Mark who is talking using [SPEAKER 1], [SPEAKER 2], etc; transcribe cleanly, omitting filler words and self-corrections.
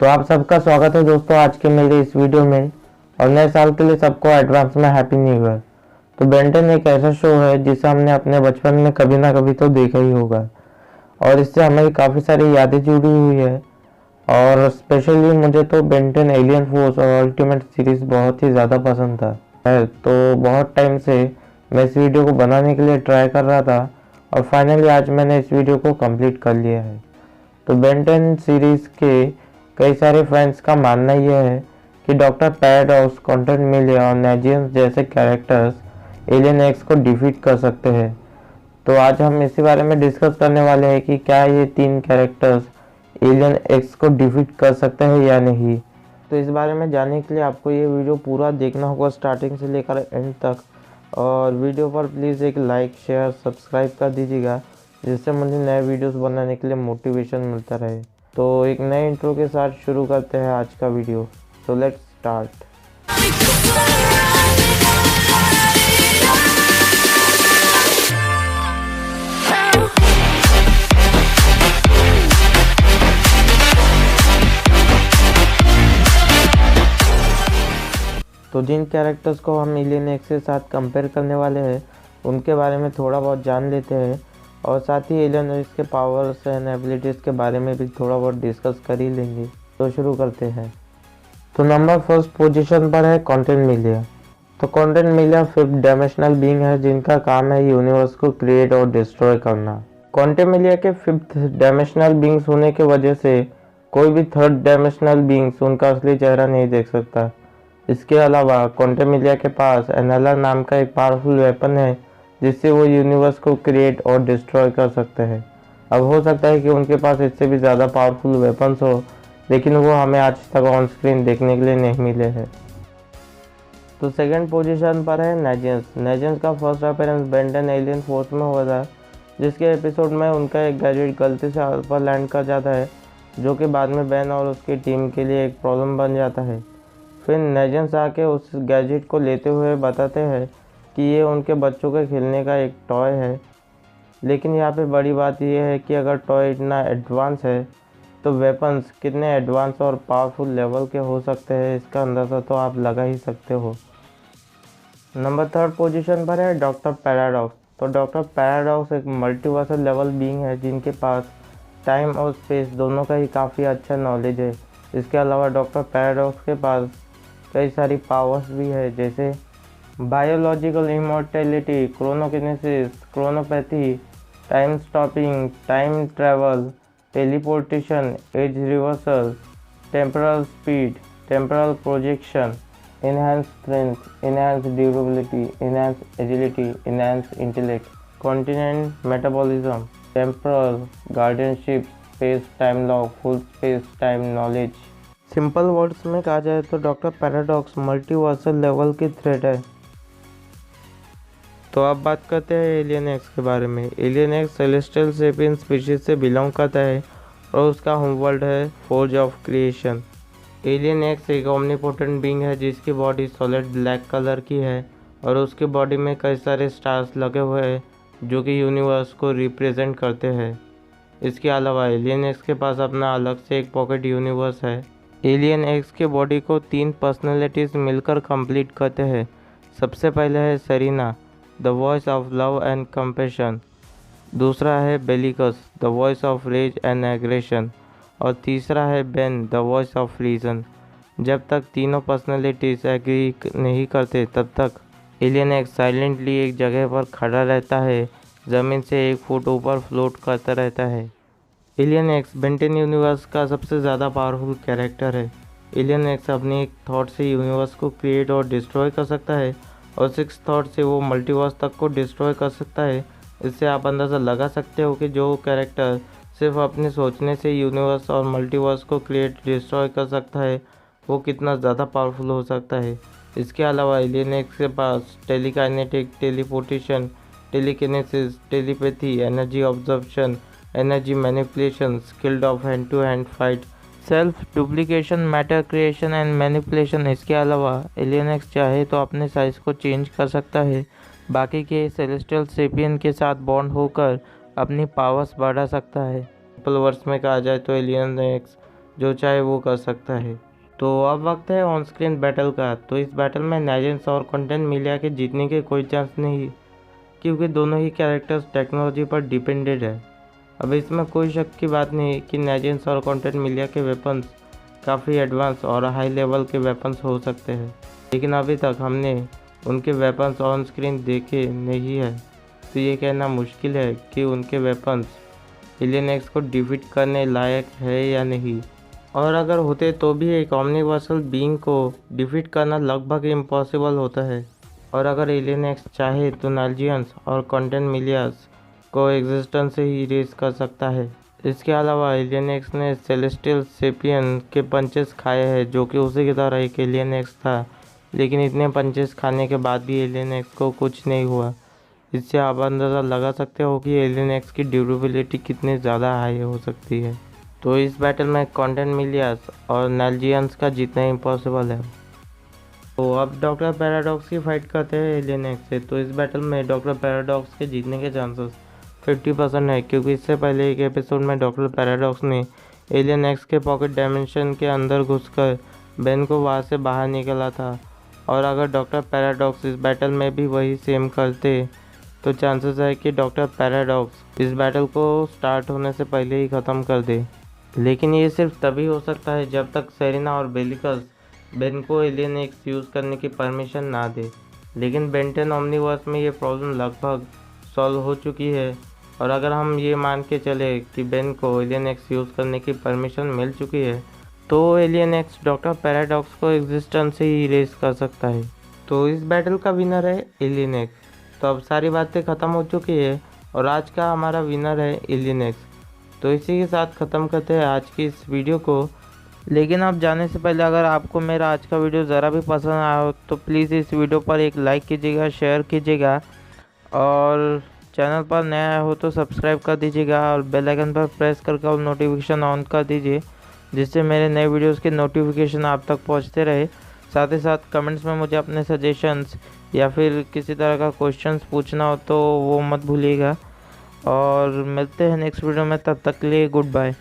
[SPEAKER 1] तो आप सबका स्वागत है दोस्तों आज के मेरे इस वीडियो में। और नए साल के लिए सबको एडवांस में हैप्पी न्यू ईयर। तो बेन 10 एक ऐसा शो है जिसे हमने अपने बचपन में कभी ना कभी तो देखा ही होगा और इससे हमें काफ़ी सारी यादें जुड़ी हुई है। और स्पेशली मुझे तो बेन 10 एलियन फोर्स और अल्टीमेट सीरीज बहुत ही ज़्यादा पसंद था तो बहुत टाइम से मैं इस वीडियो को बनाने के लिए ट्राई कर रहा था और फाइनली आज मैंने इस वीडियो को कंप्लीट कर लिया है। तो बेन 10 सीरीज के कई सारे फैंस का मानना यह है कि डॉक्टर पैराडॉक्स, क्वांटम मिलिया और नेजियंस जैसे कैरेक्टर्स एलियन एक्स को डिफीट कर सकते हैं। तो आज हम इसी बारे में डिस्कस करने वाले हैं कि क्या ये तीन कैरेक्टर्स एलियन एक्स को डिफीट कर सकते हैं या नहीं। तो इस बारे में जानने के लिए आपको ये वीडियो पूरा देखना होगा स्टार्टिंग से लेकर एंड तक। और वीडियो पर प्लीज़ एक लाइक, शेयर, सब्सक्राइब कर दीजिएगा जिससे मुझे नए वीडियोस बनाने के लिए मोटिवेशन मिलता रहे। तो एक नए इंट्रो के साथ शुरू करते हैं आज का वीडियो। तो लेट्स स्टार्ट। तो जिन कैरेक्टर्स को हम एलियन एक्स के साथ कंपेयर करने वाले हैं उनके बारे में थोड़ा बहुत जान लेते हैं और साथ ही एलियन एक्स के पावर्स एंड एबिलिटीज़ के बारे में भी थोड़ा बहुत डिस्कस कर ही लेंगे। तो शुरू करते हैं। तो नंबर फर्स्ट पोजीशन पर है क्वांटम मिलिया। तो क्वांटम मिलिया फिफ्थ डायमेंशनल बीइंग है जिनका काम है यूनिवर्स को क्रिएट और डिस्ट्रॉय करना। क्वांटम मिलिया के फिफ्थ डायमेंशनल बीइंग्स होने की वजह से कोई भी थर्ड डायमेंशनल बीइंग्स उनका असली चेहरा नहीं देख सकता। इसके अलावा क्वांटम मिलिया के पास एनएलआर नाम का एक पावरफुल वेपन है जिससे वो यूनिवर्स को क्रिएट और डिस्ट्रॉय कर सकते हैं। अब हो सकता है कि उनके पास इससे भी ज़्यादा पावरफुल वेपन्स हो लेकिन वो हमें आज तक ऑन स्क्रीन देखने के लिए नहीं मिले हैं। तो सेकंड पोजीशन पर है नेजियंस। नेजियंस का first appearance Ben 10 alien force में हुआ था जिसके एपिसोड में उनका एक गैजेट गलती से अर्थ पर लैंड कर जाता है जो कि बाद में बेन और उसकी टीम के लिए एक प्रॉब्लम बन जाता है। फिर नेजियंस आके उस गैजेट को लेते हुए बताते हैं कि ये उनके बच्चों के खेलने का एक टॉय है। लेकिन यहाँ पे बड़ी बात यह है कि अगर टॉय इतना एडवांस है तो वेपन्स कितने एडवांस और पावरफुल लेवल के हो सकते हैं इसका अंदाज़ा तो आप लगा ही सकते हो। नंबर थर्ड पोजीशन पर है डॉक्टर पैराडॉक्स। तो डॉक्टर पैराडॉक्स एक मल्टीवर्सल लेवल बीइंग है जिनके पास टाइम और स्पेस दोनों का ही काफ़ी अच्छा नॉलेज है। इसके अलावा डॉक्टर पैराडॉक्स के पास कई सारी पावर्स भी है जैसे biological immortality, chronokinesis, chronopathy, time stopping, time travel, teleportation, age reversal, temporal speed, temporal projection, enhance strength, enhance durability, enhance agility, enhance intellect, continent metabolism, temporal guardianship, space time lock, full space time knowledge. Simple words में कहा जाए तो doctor paradox multiversal level की threat है। तो अब बात करते हैं एलियन एक्स के बारे में। Alien x celestial sapien species से बिलोंग करता है और उसका होम वर्ल्ड है forge of creation. Alien x एक ओमनीपोटेंट बीइंग है जिसकी बॉडी सॉलिड ब्लैक कलर की है और उसकी बॉडी में कई सारे स्टार्स लगे हुए हैं जो कि यूनिवर्स को रिप्रेजेंट करते हैं। इसके अलावा एलियन एक्स के पास अपना अलग से एक पॉकेट यूनिवर्स है। एलियन एक्स के बॉडी को तीन पर्सनैलिटीज़ मिलकर कंप्लीट करते हैं। सबसे पहले है Serena, the voice of love and compassion. दूसरा है Bellicus, the voice of rage and aggression. और तीसरा है Ben, the voice of reason. जब तक तीनों पर्सनैलिटीज़ एग्री नहीं करते तब तक एलियन एक्स साइलेंटली एक जगह पर खड़ा रहता है, ज़मीन से 1 फुट ऊपर फ्लोट करता रहता है। एलियन एक्स बेन 10 यूनिवर्स का सबसे ज़्यादा पावरफुल कैरेक्टर है। एलियन एक्स अपने एक थॉट से यूनिवर्स को क्रिएट और डिस्ट्रॉय कर सकता है और 6 थॉट से वो मल्टीवर्स तक को डिस्ट्रॉय कर सकता है। इससे आप अंदाज़ा लगा सकते हो कि जो कैरेक्टर सिर्फ अपने सोचने से यूनिवर्स और मल्टीवर्स को क्रिएट डिस्ट्रॉय कर सकता है वो कितना ज़्यादा पावरफुल हो सकता है। इसके अलावा एलियन एक्स के पास telekinetic, teleportation, telekinesis, telepathy, energy absorption, energy manipulation, skilled of hand to hand fight, self duplication, matter creation and manipulation. इसके अलावा एलियन एक्स चाहे तो अपने साइज को चेंज कर सकता है, बाकी के सेलेस्टियल सेपियन के साथ बॉन्ड होकर अपनी पावर्स बढ़ा सकता है। सिंपल वर्ड्स में कहा जाए तो एलियन एक्स जो चाहे वो कर सकता है। तो अब वक्त है ऑन स्क्रीन बैटल का। तो इस बैटल में नेजेंस और क्वांटममिलिया के जीतने के कोई चांस नहीं, क्योंकि दोनों ही कैरेक्टर्स टेक्नोलॉजी पर डिपेंडेड है। अब इसमें कोई शक की बात नहीं कि नेजेंस और क्वांटममिलिया के वेपन्स काफ़ी एडवांस और हाई लेवल के वेपन्स हो सकते हैं, लेकिन अभी तक हमने उनके वेपन्स ऑन स्क्रीन देखे नहीं है। तो ये कहना मुश्किल है कि उनके वेपन्स एलियन एक्स को डिफीट करने लायक है या नहीं, और अगर होते तो भी एक ओमनिवर्सल बीइंग को डिफीट करना लगभग इम्पॉसिबल होता है। और अगर एलियन एक्स चाहे तो नाल्जियंस और क्वांटममिलियास को एग्जिस्टेंस से ही इरेज कर सकता है। इसके अलावा एलियन एक्स ने सेलेस्टियल सेपियन के पंचेस खाए हैं, जो कि उसी की तरह एक एलियन एक्स था, लेकिन इतने पंचेस खाने के बाद भी एलियन एक्स को कुछ नहीं हुआ। इससे आप अंदाज़ा लगा सकते हो कि एलियन एक्स की ड्यूरेबिलिटी कितनी ज़्यादा हाई हो सकती है। तो इस बैटल में क्वांटममिलियास और नाल्जियंस का जीतना इम्पॉसिबल है। तो अब डॉक्टर पैराडॉक्स की फाइट करते हैं एलियन एक्स से। तो इस बैटल में डॉक्टर पैराडॉक्स के जीतने के चांसेस 50% है, क्योंकि इससे पहले एक एपिसोड में डॉक्टर पैराडॉक्स ने एलियन एक्स के पॉकेट डायमेंशन के अंदर घुसकर बेन को वहाँ से बाहर निकाला था। और अगर डॉक्टर पैराडॉक्स इस बैटल में भी वही सेम करते तो चांसेस है कि डॉक्टर पैराडॉक्स इस बैटल को स्टार्ट होने से पहले ही ख़त्म कर दे। लेकिन ये सिर्फ तभी हो सकता है जब तक सेरेना और बेलिकस बेन को एलियन एक्स यूज़ करने की परमिशन ना दे। लेकिन बेंटन ओमनीवर्स में ये प्रॉब्लम लगभग सॉल्व हो चुकी है, और अगर हम ये मान के चले कि बेन को एलियन एक्स यूज़ करने की परमिशन मिल चुकी है, तो एलियन एक्स डॉक्टर पैराडॉक्स को एग्जिस्टेंस से ही इरेज कर सकता है। तो इस बैटल का विनर है एलियन एक्स। तो अब सारी बातें ख़त्म हो चुकी है और आज का हमारा विनर है एलियन एक्स। तो इसी के साथ ख़त्म करते हैं आज की इस वीडियो को। लेकिन आप जाने से पहले अगर आपको मेरा आज का वीडियो ज़रा भी पसंद आया हो तो प्लीज़ इस वीडियो पर एक लाइक कीजिएगा, शेयर कीजिएगा, और चैनल पर नया हो तो सब्सक्राइब कर दीजिएगा और बेल आइकन पर प्रेस करके और नोटिफिकेशन ऑन कर दीजिए, जिससे मेरे नए वीडियोस के नोटिफिकेशन आप तक पहुंचते रहे। साथ ही साथ कमेंट्स में मुझे अपने सजेशंस या फिर किसी तरह का क्वेश्चंस पूछना हो तो वो मत भूलिएगा। और मिलते हैं नेक्स्ट वीडियो में, तब तक के लिए गुड बाय।